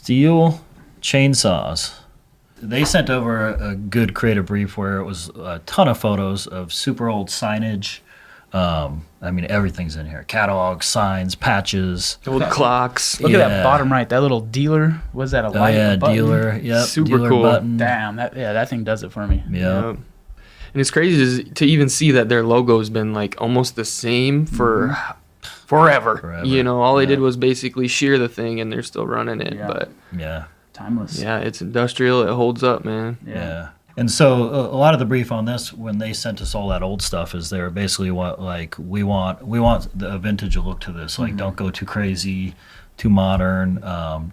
Stihl Chainsaws. They sent over a good creative brief where it was a ton of photos of super old signage. I mean, everything's in here. Catalogs, signs, patches. Old clocks. Look at that bottom right. That little dealer. Was that a light? Oh, yeah, button? dealer. Yep, Super dealer cool. button. Damn, that thing does it for me. Yep. And it's crazy to even see that their logo's been like almost the same for forever. You know, all they did was basically shear the thing and they're still running it. Yeah. But Yeah. Timeless. yeah, it's industrial. It holds up, man. Yeah. And so a lot of the brief on this, when they sent us all that old stuff, is they're basically we want a vintage look to this. Like, don't go too crazy, too modern.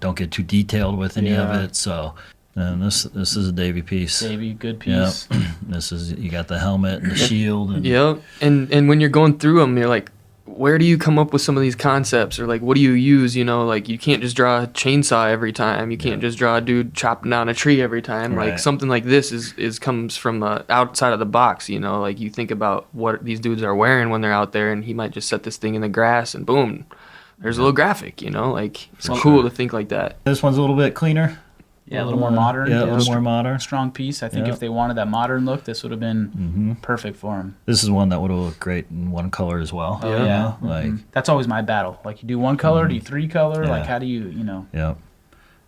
Don't get too detailed with any of it. So, and this is a Davy piece. Davy, good piece. Yep. This is, you got the helmet and the shield. And, Yep. And when you're going through them, you're like, where do you come up with some of these concepts, or like what do you use? You know, like you can't just draw a chainsaw every time. You can't just draw a dude chopping down a tree every time. Right. Like something like this is comes from outside of the box. You know, like you think about what these dudes are wearing when they're out there, and he might just set this thing in the grass and boom, there's a little graphic. You know, like it's cool to think like that. This one's a little bit cleaner. Yeah, a little more modern. Yeah, a little more modern. Strong piece. I think if they wanted that modern look, this would have been perfect for them. This is one that would have looked great in one color as well. Oh, yeah. Like, That's always my battle. Like, you do one color, do you three color? Yeah. Like, how do you, you know? yeah.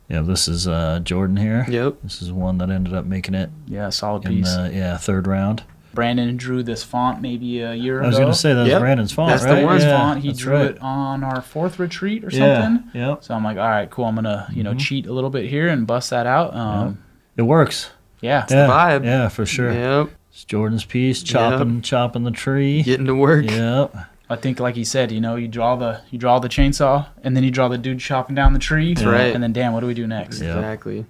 Yeah, this is Jordan here. Yep. This is one that ended up making it Yeah, solid in piece. the third round. Brandon drew this font maybe a year ago. I was going to say that was Yep. Brandon's font, That's the right? one. His Yeah, font. He that's drew right. it on our 4th retreat or Yeah, something. yep. So I'm like, all right, cool. I'm going to, cheat a little bit here and bust that out. It works. Yeah. Yeah, vibe. Yeah, for sure. Yep. It's Jordan's piece, chopping the tree. Getting to work. Yep. I think, like he said, you draw the chainsaw, and then you draw the dude chopping down the tree. That's right. And then, damn, what do we do next? Yeah. Exactly.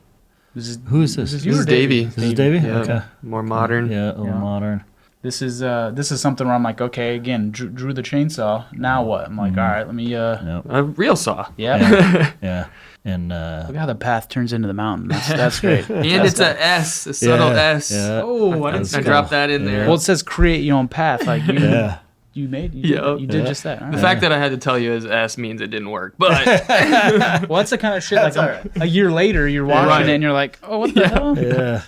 Who is this? This is This is Davey. This is Davey? Yeah. Okay. More modern. Yeah, a little modern. This is something where I'm like, okay, again, drew the chainsaw. Now what? I'm like, all right, let me. Yep. A real saw. Yeah. Yeah. And Look how the path turns into the mountain. That's great. And it's a S, a subtle S. Yeah. Oh, I didn't see I that. dropped that in there. Well, it says create your own path. Like you, yeah. you did Yeah. just that. All The right. fact that I had to tell you his S means it didn't work. But Well, that's the kind of shit. Like a year later, you're watching Right. it and you're like, oh, what the hell? Yeah.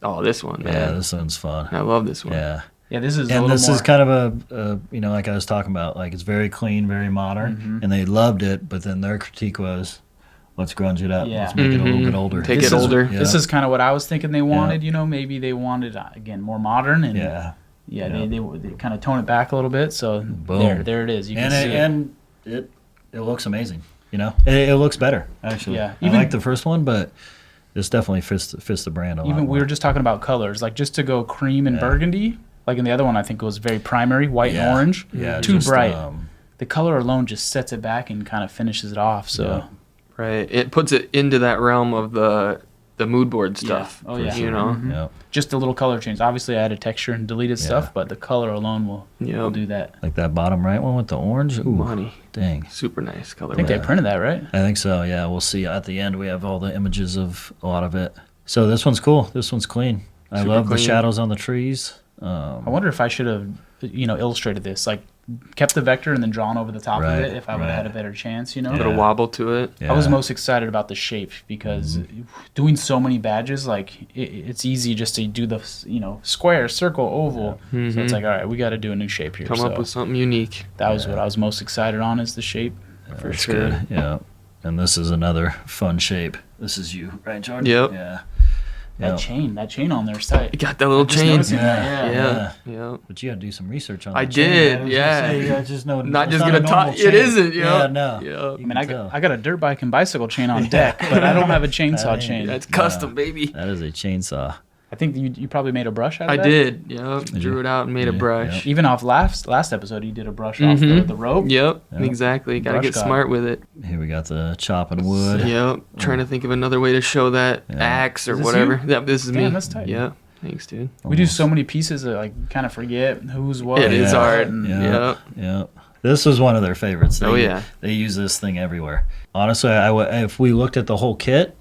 oh, this one, Yeah, man. this one's fun. I love this one. Yeah. Yeah, this is. And this is kind of a like I was talking about, like it's very clean, very modern, and they loved it. But then their critique was, let's grunge it up. Yeah. Let's make it a little bit older. Take This it is- older. Yeah. This is kind of what I was thinking they wanted. Maybe they wanted again more modern and Yeah. they kind of tone it back a little bit. So Boom. there it is. You can And see it. and it looks amazing. It looks better actually. Yeah. I like the first one, but this definitely fits the brand a lot. Even more. we were just talking about colors, like just to go cream and burgundy. Like in the other one, I think it was very primary, white and orange. Yeah, too just, bright. The color alone just sets it back and kind of finishes it off. So Right. It puts it into that realm of the mood board stuff. Oh, yeah. You know? Yep. just a little color change. Obviously, I added texture and deleted stuff, but the color alone will do that. Like that bottom right one with the orange. Ooh, Money. dang. Super nice color. I think they printed that, right? I think so. Yeah, we'll see. At the end, we have all the images of a lot of it. So this one's cool. This one's clean. I Super love the clean. shadows on the trees. I wonder if I should have, illustrated this, like kept the vector and then drawn over the top of Right, it. If I would have had a better chance, A little wobble to it. Yeah. I was most excited about the shape because doing so many badges, like it's easy just to do the square, circle, oval. So it's like, all right, we got to do a new shape here. Come so up with something unique. that was what I was most excited on is the shape. For That's sure. good. Yeah. And this is another fun shape. This is you, right, Jordan? Yep. Yeah. That chain on there is tight. You got that little Just chain. noticing that, Yeah. But you got to do some research on I that chain. did, was yeah. gonna say, I just know Not it's just a gonna normal talk. chain. It isn't. Yeah, no. Yeah. I mean, I got a dirt bike and bicycle chain on deck, but I don't have a chainsaw chain. That's custom, baby. That is a chainsaw. I think you probably made a brush out of I that. did. Yep. Drew it out and made a brush. Even off last episode, you did a brush off the rope. Yep. Exactly. Got to Brush get god. smart with it. Here we got the chopping wood. Yep. Trying to think of another way to show that axe or Is this whatever. you? Yep. This is me. Damn, that's tight. Yeah. Thanks, dude. We do so many pieces that kind of forget who's what. It is art. and- Yep. Yep. This was one of their favorites. Oh, yeah. They use this thing everywhere. Honestly, if we looked at the whole kit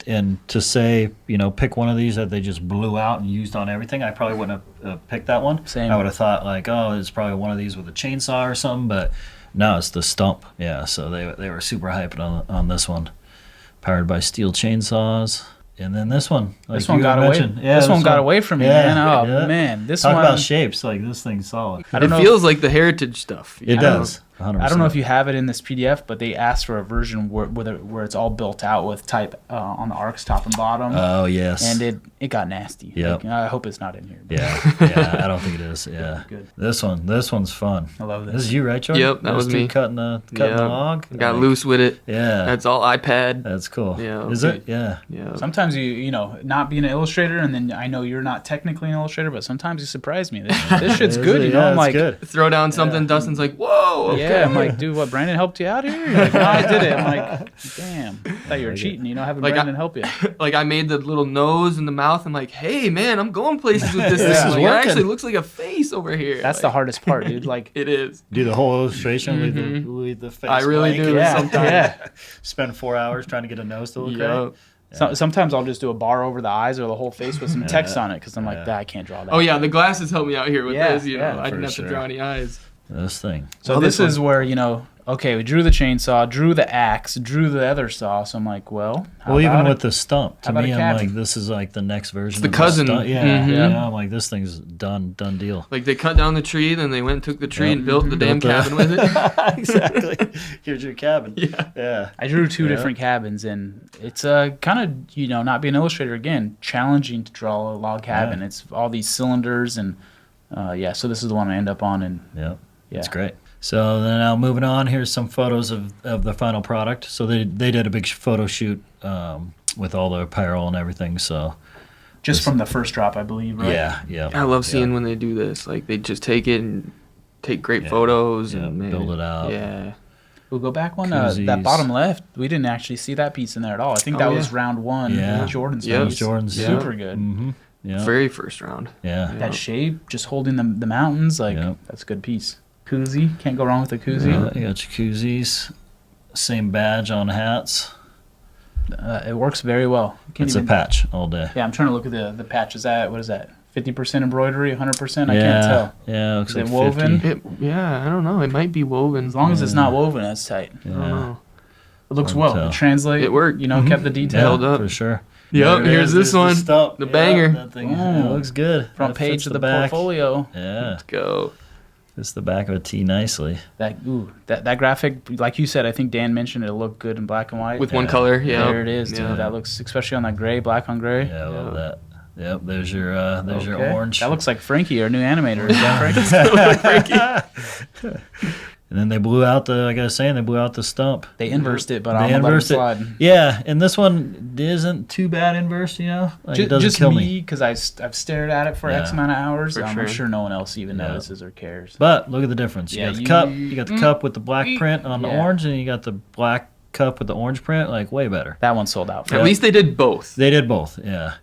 and to say, pick one of these that they just blew out and used on everything, I probably wouldn't have picked that one. Same. I would have thought like, oh, it's probably one of these with a chainsaw or something, but no, it's the stump. Yeah, so they were super hyped on this one. powered by Stihl Chainsaws. And then this one. This one got away. Yeah, this one got away from me, man. Oh yeah. man, this Talk one. about shapes. Like this thing's solid. I don't know. feels like the heritage stuff. It does. 100%. I don't know if you have it in this PDF, but they asked for a version where it's all built out with type on the arcs top and bottom. Oh yes. And it got nasty. Yep. Like, I hope it's not in here. Yeah. I don't think it is. Yeah. Good. This one's fun. I love this. This is you, right, Jordan? Yep, that was me. Cutting the log. Got loose with it. Yeah. That's all iPad. That's cool. Yeah, Is okay. it? Yeah. Yeah. Sometimes you know, not being an illustrator, and then I know you're not technically an illustrator, but sometimes you surprise me. This shit's Is good. it? You know, Yeah, I'm it's like, good. Throw down something. Dustin's like, whoa. Okay. yeah, I'm like, dude, what? Brandon helped you out here? You're like, no, I did it. I'm like, damn, I thought you were cheating. You know, having Like, Brandon help you. Like I made the little nose and the mouth. I'm like, hey man, I'm going places with this. This thing. is Like, it working. actually looks like a face over here. That's like, the hardest part, dude. Like, It is. Do the whole illustration with the face. I really blank do and sometimes. yeah. Spend 4 hours trying to get a nose to look Yup. right. Sometimes I'll just do a bar over the eyes or the whole face with some text on it because I'm like, I can't draw that. Oh yeah, the glasses help me out here with Yeah, this. You know, yeah, I didn't for have sure. to draw any eyes. This thing. So Oh, this this is where, you know, okay, we drew the chainsaw, drew the axe, drew the other saw. So I'm like, well, how Well, even about with it? the stump, to how about me, a I'm cabin? like, this is like the next version. the of cousin. The stump. Yeah, Mhm. yeah. I'm like, this thing's done deal. Like they cut down the tree, then they went and took the tree Yep. and built the damn Built cabin with it. Exactly. Here's your cabin. Yeah. I drew two Yeah. different cabins, and it's kind of, you know, not being an illustrator again, challenging to draw a log cabin. Yeah. It's all these cylinders, and so this is the one I end up on, and Yep. yeah, It's great. So then now moving on, here's some photos of the final product. So they did a big photo shoot with all the apparel and everything. So just from the first drop, I believe, right? yeah. I love seeing when they do this. Like they just take it and take great photos and man, build it out. Yeah. We'll go back one. That Koozies. bottom left, we didn't actually see that piece in there at all. I think that Oh, was yeah. round one. Yeah. Jordan's Yeah. That piece. was Jordan's. Super good. Mm-hmm. Yeah. Very first round. Yeah. That shape, just holding the mountains, like Yep. that's a good piece. Koozie, can't go wrong with a koozie. You got your koozies. Same badge on hats. It works very well. It's a patch all day. Yeah, I'm trying to look at the patch. Is that, what is that? 50% embroidery, 100%? I can't tell. Yeah, it looks Is like it woven? 50. I don't know. It might be woven. As long as it's not woven, that's tight. I don't Yeah. know. It looks Hard well. to tell. It translate. It worked. You know, kept the detail. Held up. For sure. Yep, There it here's is. this There's one. stump. The Yeah, banger. That thing, Ooh. it looks good. Front That page fits of the back. portfolio. Yeah, Go. fits the back of a tee nicely. That graphic, like you said, I think Dan mentioned it looked good in black and white. With one color. Yeah. There it is, dude. Yeah. That looks, especially on that gray, black on gray. Yeah, I love Yeah. that. Yep, there's your your Okay. orange. That looks like Frankie, our new animator. Is that Frankie? And then they blew out like I was saying, they blew out the stump. They inversed it, but They I'm gonna let it inversed it. slide. Yeah, and this one isn't too bad inverse, you know? Like, it doesn't Just kill me, because I've stared at it for X Yeah. amount of hours. For I'm sure. sure no one else even Yeah. notices or cares. But look at the difference. You Yeah, got the you- cup. You got the cup with the black print on the Yeah. orange, and you got the black cup with the orange print. Like, way better. That one sold out. At least they did both. They did both, yeah.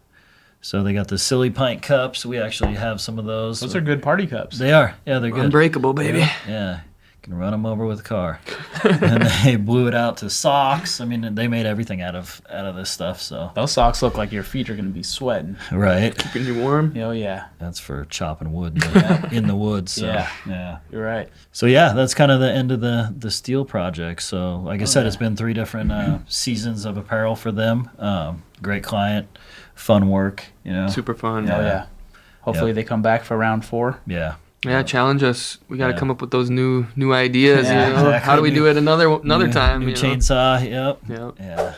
So they got the silly pint cups. We actually have some of those. Those are good party cups. They are. Yeah, they're good. Unbreakable, baby. Yeah. Can run them over with a car. And they blew it out to socks. I mean, they made everything out of this stuff. So Those socks look like your feet are going to be sweating. right, Keeping you warm. Oh, yeah. that's for chopping wood in the woods. So, Yeah. yeah. You're right. So yeah, that's kind of the end of the Stihl project. So like I said, it's been 3 different seasons of apparel for them. Great client, fun work. You know. Super fun. Oh, yeah. Hopefully they come back for round 4. Yeah. Yeah, challenge us. We got to Yeah. come up with those new ideas. Yeah, you know? exactly. How do we do it another time? New you know? chainsaw. Yep. Yep. Yeah.